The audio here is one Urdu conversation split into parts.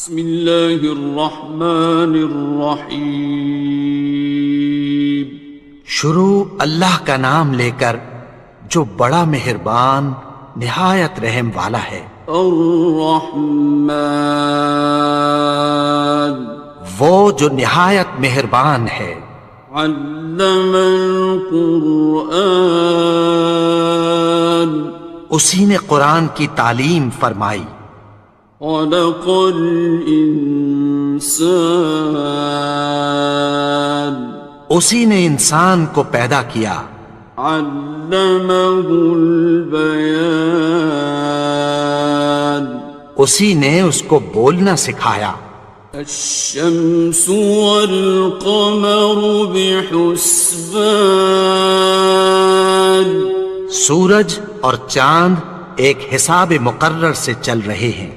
بسم اللہ الرحمن الرحیم۔ شروع اللہ کا نام لے کر جو بڑا مہربان نہایت رحم والا ہے۔ الرحمن، وہ جو نہایت مہربان ہے۔ علم القرآن، اسی نے قرآن کی تعلیم فرمائی۔ خلق الانسان، اسی نے انسان کو پیدا کیا۔ علمہ البیان، اسی نے اس کو بولنا سکھایا۔ الشمس والقمر بحسبان، سورج اور چاند ایک حساب مقرر سے چل رہے ہیں۔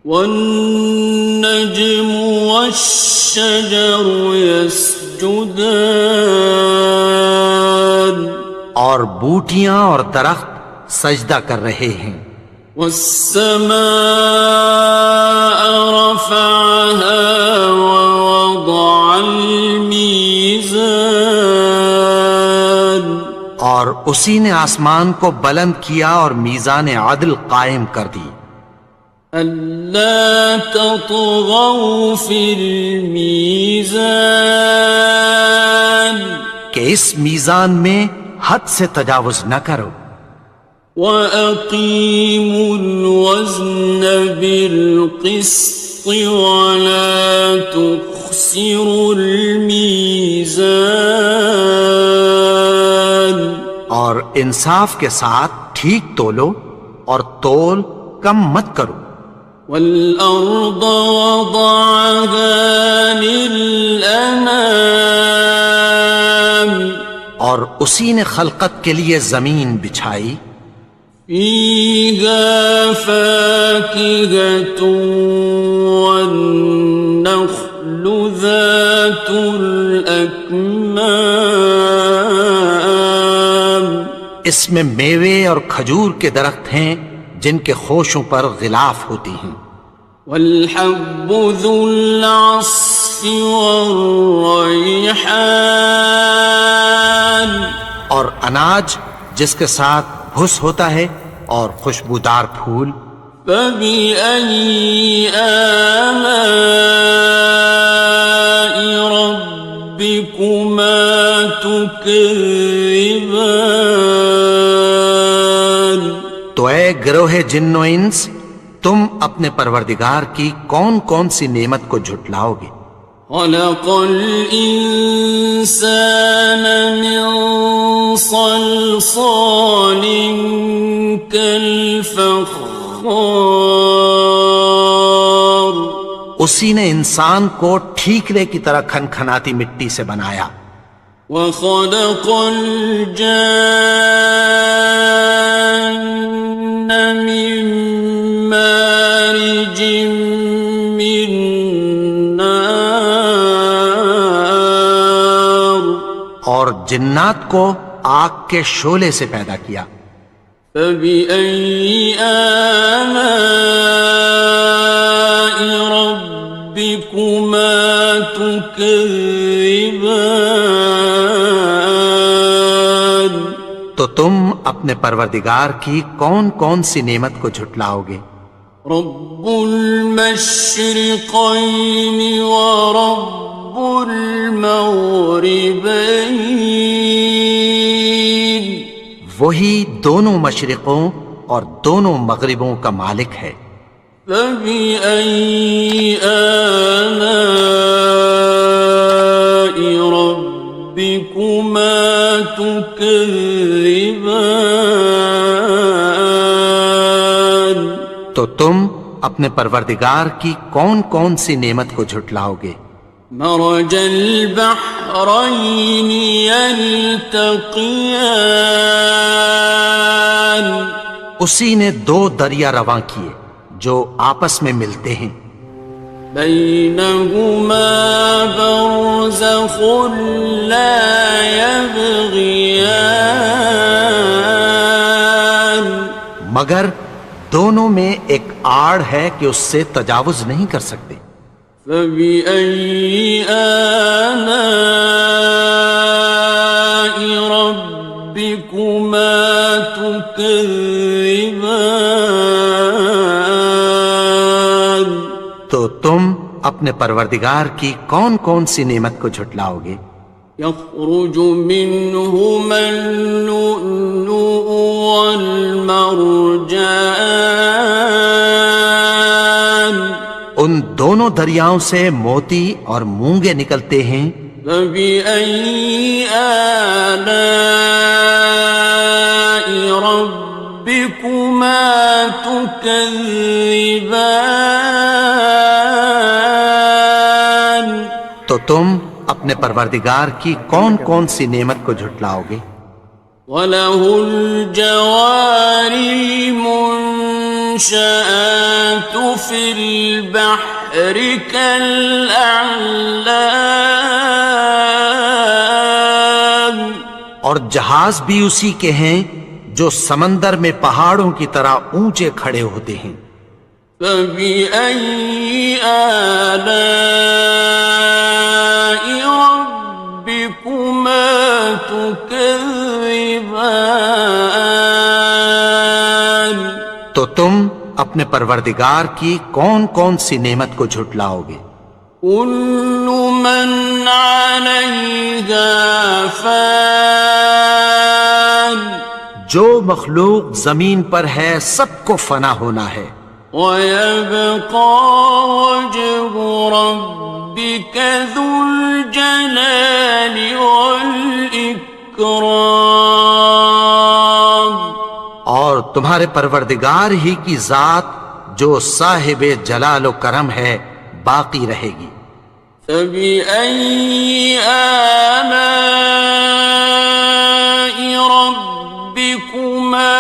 والنجم والشجر يسجدان، اور بوٹیاں اور درخت سجدہ کر رہے ہیں۔ والسماء رفعها ووضع الميزان، اور اسی نے آسمان کو بلند کیا اور میزان عدل قائم کر دی۔ ألا تطغوا في الميزان، کہ اس میزان میں حد سے تجاوز نہ کرو۔ وَأَقِيمُوا الْوَزْنَ بِالْقِسْطِ وَلَا تُخْسِرُوا الْمِيزَانَ، اور انصاف کے ساتھ ٹھیک تولو اور تول کم مت کرو۔ وَالْأَرْضَ وَضَعَهَا لِلْأَنَامِ، اور اسی نے خلقت کے لیے زمین بچھائی۔ فِيهَا فَاكِهَةٌ وَالنَّخْلُ ذَاتُ الْأَكْمَامِ، اس میں میوے اور کھجور کے درخت ہیں جن کے خوشوں پر غلاف ہوتی ہیں۔ وَالْحَبُّ ذُو الْعَصْفِ وَالرَّيْحَانِ، اور اناج جس کے ساتھ بھس ہوتا ہے اور خوشبودار پھول۔ فَبِأَيِّ آلَاءِ رَبِّكُمَا تُكَذِّبَانِ، تو اے گروہ جن و انس، تم اپنے پروردگار کی کون کون سی نعمت کو جھٹلاؤ گے؟ خَلَقَ الْإِنسَانَ مِنْ صَلْصَالٍ كَالْفَخَّارِ، اسی نے انسان کو ٹھیکرے کی طرح کھنکھناتی مٹی سے بنایا۔ وَخَلَقَ الْجَانَّ مِن مَّارِجٍ مِّن نَّارٍ، اور جنات کو آگ کے شعلے سے پیدا کیا۔ فَبِأَيِّ آلَاءِ رَبِّكُمَا تُكَذِّبَانِ، تو تم اپنے پروردگار کی کون کون سی نعمت کو جھٹلاؤ گے؟ رب المشرقین ورب المغربین، وہی دونوں مشرقوں اور دونوں مغربوں کا مالک ہے۔ فَبِأَيِّ آلَاءِ رَبِّكُمَا تُكَذِّبَانِ، تو تم اپنے پروردگار کی کون کون سی نعمت کو جھٹلاؤ گے؟ مرج البحرین یلتقیان، اسی نے دو دریا رواں کیے جو آپس میں ملتے ہیں۔ بینہما برزخ لا یبغیان، مگر دونوں میں ایک آڑ ہے کہ اس سے تجاوز نہیں کر سکتے۔ فبأي آلاء ربكما تكذبان؟ تو تم اپنے پروردگار کی کون کون سی نعمت کو جھٹلاؤ گے؟ يخرج منهما اللؤلؤ والمرجان ان دونوں دریاؤں سے موتی اور مونگے نکلتے ہیں۔ فبأي آلاء ربكما تكذبان؟ تو تم اپنے پروردگار کی کون کون سی نعمت کو جھٹلاؤ گے؟ وَلَهُ الْجَوَارِ الْمُنشَآتُ فِي الْبَحْرِ كَالْأَعْلَامِ، اور جہاز بھی اسی کے ہیں جو سمندر میں پہاڑوں کی طرح اونچے کھڑے ہوتے ہیں۔ فَبِأَيِّ آلَاءِ رَبِّكُمَا تُكَذِّبَانِ؟ تو تم اپنے پروردگار کی کون کون سی نعمت کو جھٹلاؤ گے؟ كُلُّ مَنْ عَلَيْهَا فَانٍ، جو مخلوق زمین پر ہے سب کو فنا ہونا ہے۔ وَيَبْقَى وَجْهُ رَبِّكَ ذُو الْجَلَالِ وَالْإِكْرَامِ، اور تمہارے پروردگار ہی کی ذات جو صاحب جلال و کرم ہے باقی رہے گی۔ فَبِأَيِّ آلَاءِ رَبِّكُمَا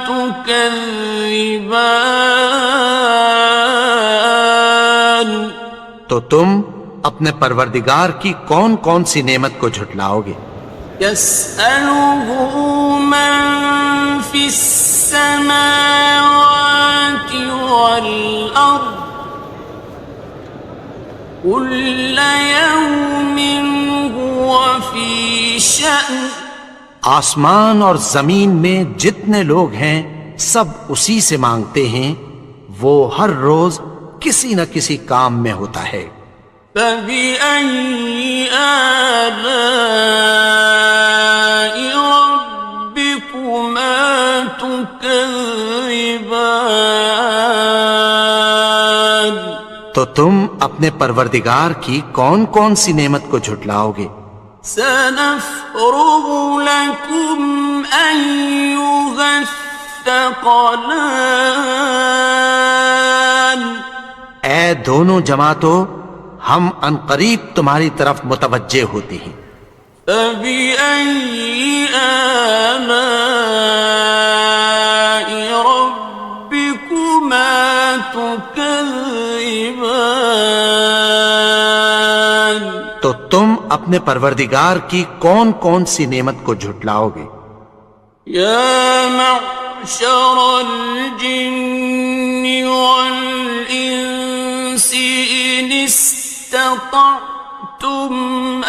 تُكَذِّبَانِ؟ تو تم اپنے پروردگار کی کون کون سی نعمت کو جھٹلاؤ گے؟ يَسْأَلُهُ مَن فِي السَّمَاوَاتِ وَالْأَرْضِ كُلَّ يَوْمٍ هُوَ فِي شَأْنٍ، آسمان اور زمین میں جتنے لوگ ہیں سب اسی سے مانگتے ہیں، وہ ہر روز کسی نہ کسی کام میں ہوتا ہے۔ فَبِأَيِّ آلَاءِ رَبِّكُمَا تُكَذِّبَانِ؟ تو تم اپنے پروردگار کی کون کون سی نعمت کو جھٹلاؤ گے؟ سَنَفْرُغُ لَكُمْ أَيُّهَ الثَّقَلَانِ، اے دونوں جماعتوں ہم عنقریب تمہاری طرف متوجہ ہوتے ہیں۔ فَبِأَيِّ آلَاءِ رَبِّكُمَا تُكَذِّبَانِ؟ تو تم اپنے پروردگار کی کون کون سی نعمت کو جھٹلاؤ گے؟ يَا مَعْشَرَ الْجِنِّ وَالْإِنسِ إِنِ اسْتَطَعْتُمْ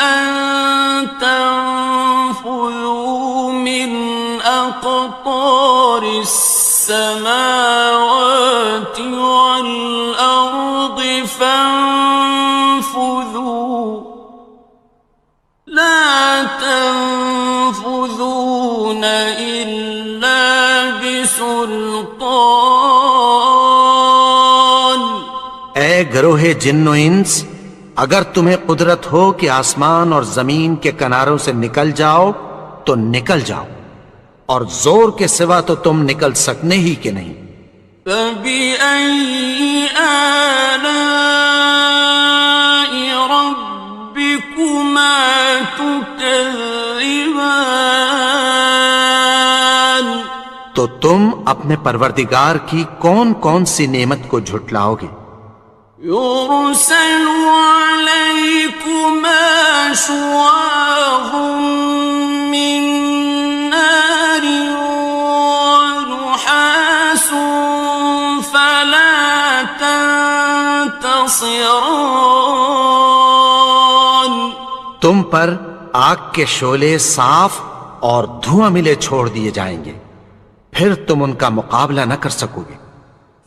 أَن تَنفُذُوا مِنْ أَقْطَارِ السَّمَاوَاتِ وَالْأَرْضِ فَانفُذُوا لَا تَنفُذُونَ إِلَّا بِسُلْطَانٍ۔ اے گروہ جن و انس، اگر تمہیں قدرت ہو کہ آسمان اور زمین کے کناروں سے نکل جاؤ تو نکل جاؤ، اور زور کے سوا تو تم نکل سکنے ہی کہ نہیں۔ فَبِأَيِّ آلَاءِ رَبِّكُمَا تُكَذِّبَانِ؟ تو تم اپنے پروردگار کی کون کون سی نعمت کو جھٹلاؤ گے؟ يُرْسَلُ عَلَيْكُمَا شُوَاظٌ مِّن نَّارٍ وَنُحَاسٌ ينتصران. تم پر آگ کے شعلے صاف اور دھواں ملے چھوڑ دیے جائیں گے، پھر تم ان کا مقابلہ نہ کر سکو گے۔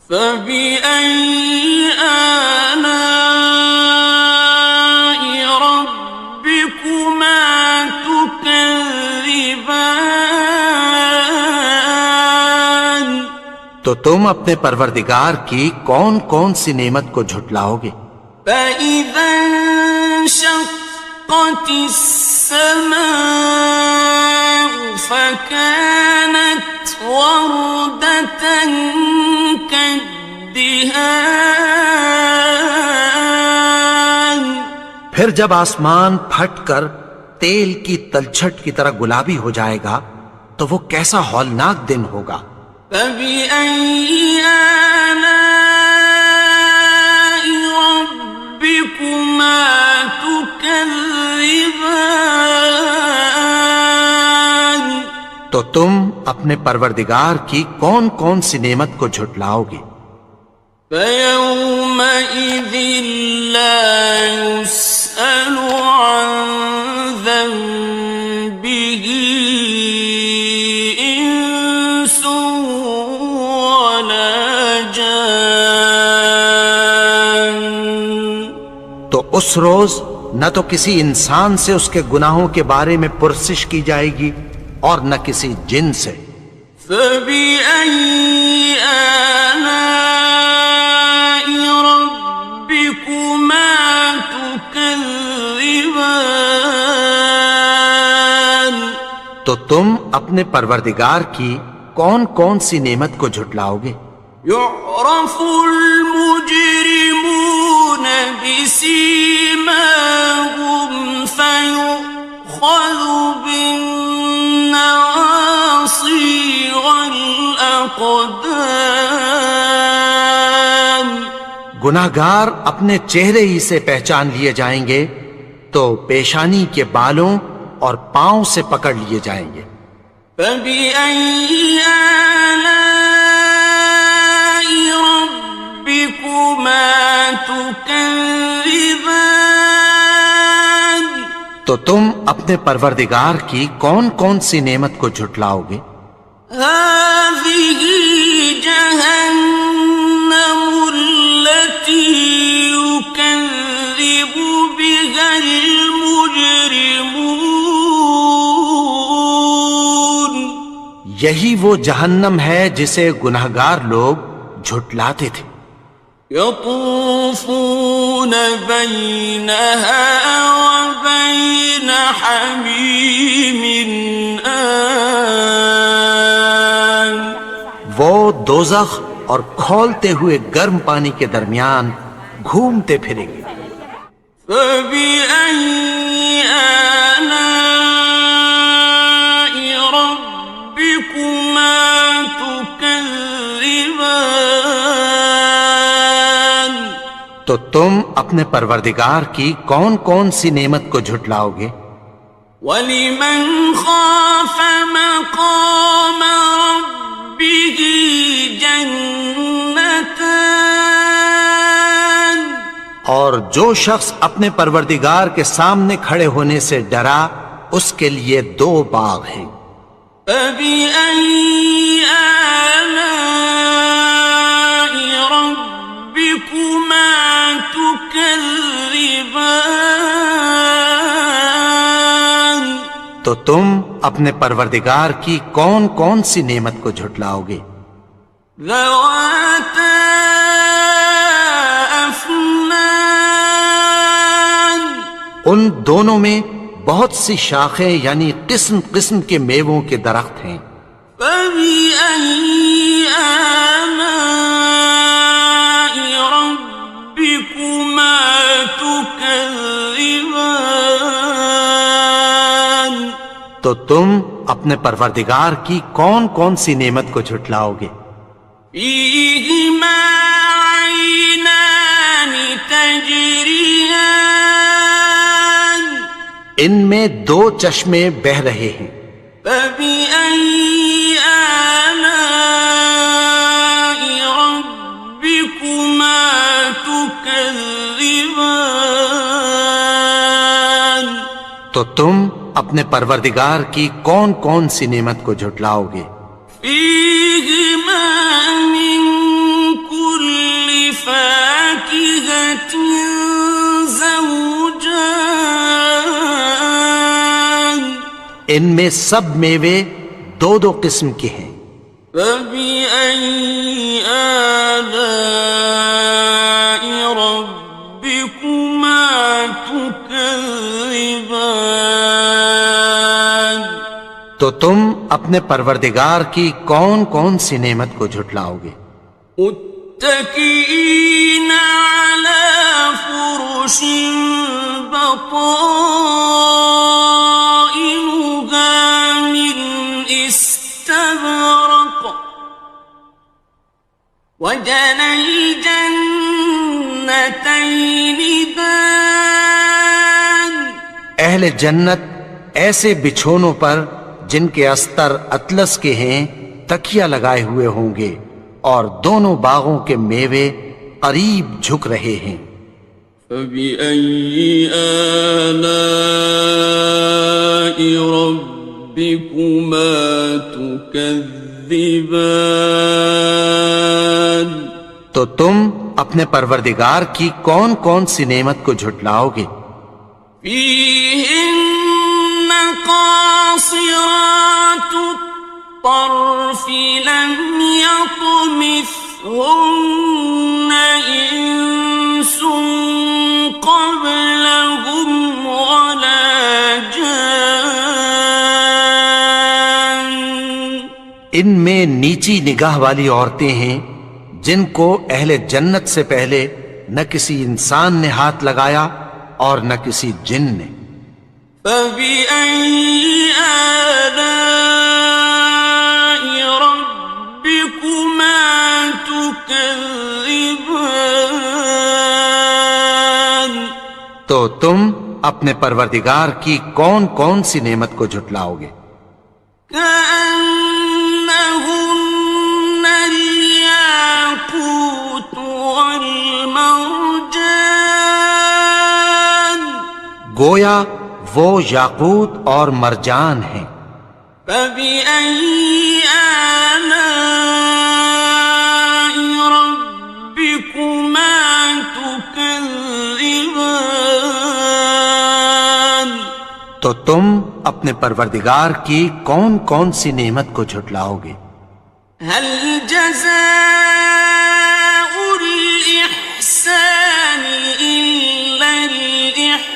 فبأي آلاء ربكما تكذبان. تو تم اپنے پروردگار کی کون کون سی نعمت کو جھٹلاؤ گے؟ فإذا انشقت السماء فكانت وردة كالدهان. پھر جب آسمان پھٹ کر تیل کی تلچھٹ کی طرح گلابی ہو جائے گا تو وہ کیسا ہولناک دن ہوگا۔ فبأي آلاء ربكما تكذبان. تو تم اپنے پروردگار کی کون کون سی نعمت کو جھٹلاؤ گے؟ فيومئذ لا يسأل عن ذنبه إنس ولا جان. تو اس روز نہ تو کسی انسان سے اس کے گناہوں کے بارے میں پرسش کی جائے گی اور نہ کسی جن سے۔ فبأي آلاء ربكما تكذبان. تو تم اپنے پروردگار کی کون کون سی نعمت کو جھٹلاؤ گے؟ يعرف المجرمون بسيماهم فيؤخذ بالنواصي والأقدام. گناہگار اپنے چہرے ہی سے پہچان لیے جائیں گے تو پیشانی کے بالوں اور پاؤں سے پکڑ لیے جائیں گے۔ فبأي آلاء ربكما تكذبان. تو تم اپنے پروردگار کی کون کون سی نعمت کو جھٹلاؤ گے؟ هذه جهنم التي يكذب بها المجرمون. یہی وہ جہنم ہے جسے گناہگار لوگ جھٹلاتے تھے۔ يطوفون بينها وبين حميم آن. وہ دوزخ اور کھولتے ہوئے گرم پانی کے درمیان گھومتے پھریں گے۔ فبأي آلاء ربكما تكذبان. تو تم اپنے پروردگار کی کون کون سی نعمت کو جھٹلاؤ گے؟ وَلِمَنْ خَافَ مَقَامَ رَبِّهِ جَنَّتَانِ. اور جو شخص اپنے پروردگار کے سامنے کھڑے ہونے سے ڈرا اس کے لیے دو باغ ہیں۔ فَبِأَيِّ آلَاءِ رَبِّكُمَا تُكَذِّبَانِ. تو تم اپنے پروردگار کی کون کون سی نعمت کو جھٹلاؤ گے؟ ذَوَاتَا أَفْنَانٍ. ان دونوں میں بہت سی شاخیں یعنی قسم قسم کے میووں کے درخت ہیں۔ فَبِأَيِّ آلَاءِ رَبِّكُمَا تُكَذِّبَانِ. تو تم اپنے پروردگار کی کون کون سی نعمت کو جھٹلاؤ گے؟ فِيهِمَا عَيْنَانِ تَجْرِيَانِ. ان میں دو چشمے بہہ رہے ہیں۔ فَبِأَيِّ آلَاءِ رَبِّكُمَا تُكَذِّبَانِ. تكذبان تو تم اپنے پروردگار کی کون کون سی نعمت کو جھٹلاؤ گے؟ فيهما من كل فاكهة زوجان ان میں سب میوے دو دو قسم کے ہیں۔ فبأي آلاء ربكما تكذبان تو تم اپنے پروردگار کی کون کون سی نعمت کو جھٹلاؤ گے؟ متكئين على فرش بطائنها من استبرق وجنى الجنتين دان اہل جنت ایسے بچھونوں پر جن کے استر اطلس کے ہیں تکیہ لگائے ہوئے ہوں گے، اور دونوں باغوں کے میوے قریب جھک رہے ہیں۔ فبأي آلاء ربكما تكذبان تو تم اپنے پروردگار کی کون کون سی نعمت کو جھٹلاؤ گے؟ فيهن قاصرات الطرف لم يطمثهن إنس قبلهم ولا جان ان میں نیچی نگاہ والی عورتیں ہیں جن کو اہل جنت سے پہلے نہ کسی انسان نے ہاتھ لگایا اور نہ کسی جن نے۔ فبأي آلاء ربكما تكذبان تو تم اپنے پروردگار کی کون کون سی نعمت کو جھٹلاؤ گے؟ كأنهن الياقوت والمرجان گویا وہ یاقوت اور مرجان ہیں۔ فبأي آلاء ربكما تكذبان تو تم اپنے پروردگار کی کون کون سی نعمت کو جھٹلاؤ گے؟ هل جزاء الإحسان إلا الإحسان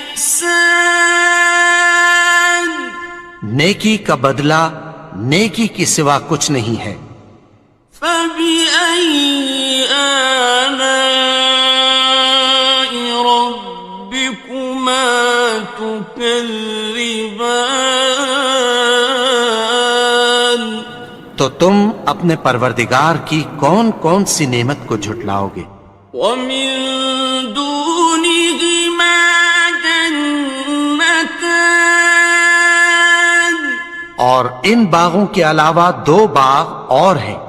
نیکی کا بدلہ نیکی کی سوا کچھ نہیں ہے۔ فبأي آلاء ربكما تكذبان تو تم اپنے پروردگار کی کون کون سی نعمت کو جھٹلاؤ گے؟ ومن دونهما جنتان اور ان باغوں کے علاوہ دو باغ اور ہیں۔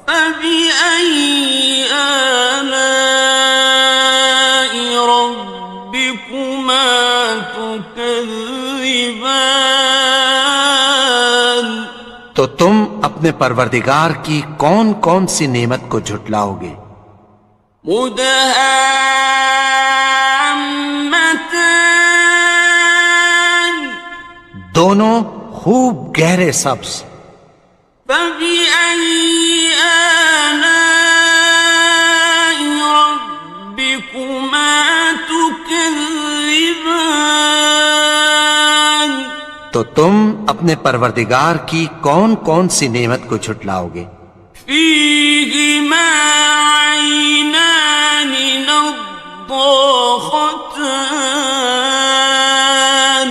فبأي آلاء ربكما تكذبان تو تم اپنے پروردگار کی کون کون سی نعمت کو جھٹلاؤ گے؟ مدهامتان دونوں خوب گہرے سبز۔ فبأي آلاء ربكما تكذبان تو تم اپنے پروردگار کی کون کون سی نعمت کو جھٹلاؤ گے؟ فيهما عينان نضاختان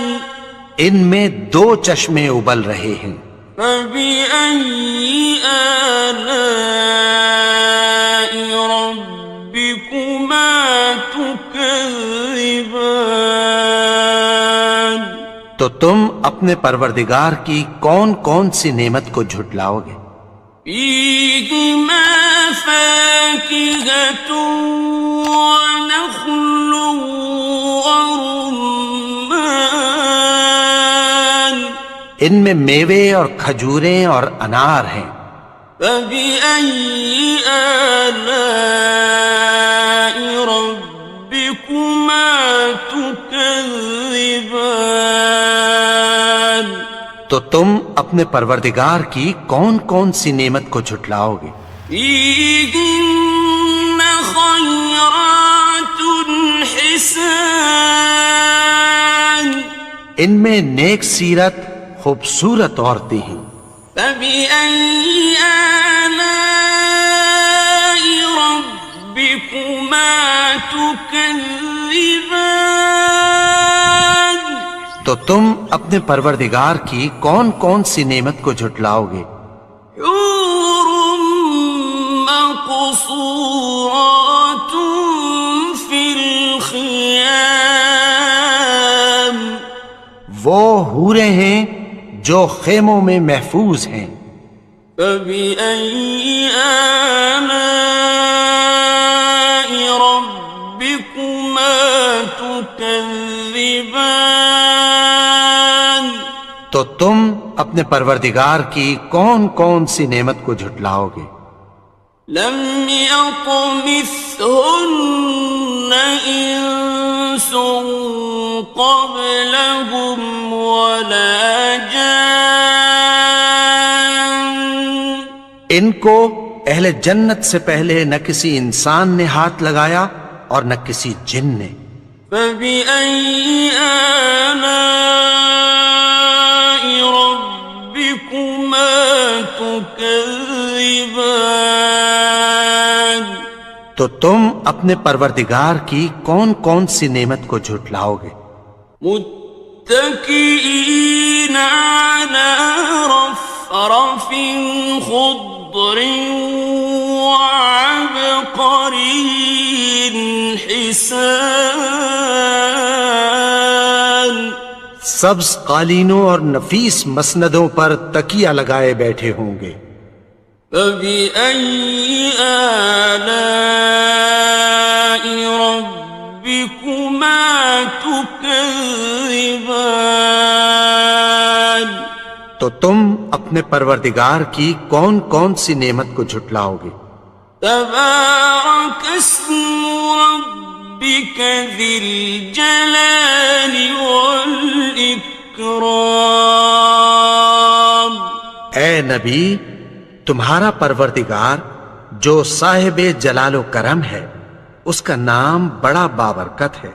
ان میں دو چشمے ابل رہے ہیں۔ فبأي آلاء ربكما تكذبان تو تم اپنے پروردگار کی کون کون سی نعمت کو جھٹلاؤ گے؟ فيهما فاكهة ونخل ورمان ان میں میوے اور کھجوریں اور انار ہیں. فبأي آلاء ربكما تكذبان تو تم اپنے پروردگار کی کون کون سی نعمت کو جھٹلاؤ گے؟ فيهن خيرات حسان ان میں نیک سیرت خوبصورت عورتیں ہیں. فبأي آلاء ربكما تكذبان تو تم اپنے پروردگار کی کون کون سی نعمت کو جھٹلاؤ گے؟ حور مقصورات في الخيام وہ حوریں ہیں جو خیموں میں محفوظ ہیں. فبأي آلاء ربكما تكذبان تو تم اپنے پروردگار کی کون کون سی نعمت کو جھٹلاؤ گے؟ لم يطمثهن إنس قبلهم ولا جان ان کو اہل جنت سے پہلے نہ کسی انسان نے ہاتھ لگایا اور نہ کسی جن نے. فبأي آلاء ربكما تكذبان تو تم اپنے پروردگار کی کون کون سی نعمت کو جھٹلاؤ گے؟ متكئين على رفرف خضر وعبقري حسان سبز قالینوں اور نفیس مسندوں پر تکیہ لگائے بیٹھے ہوں گے. فبأي آلاء ربكما تكذبان تو تم اپنے پروردگار کی کون کون سی نعمت کو جھٹلاؤ گے؟ تبارك اسم ربك ذي الجلال والإكرام اے نبی، تمہارا پروردگار جو صاحب جلال و کرم ہے، اس کا نام بڑا بابرکت ہے.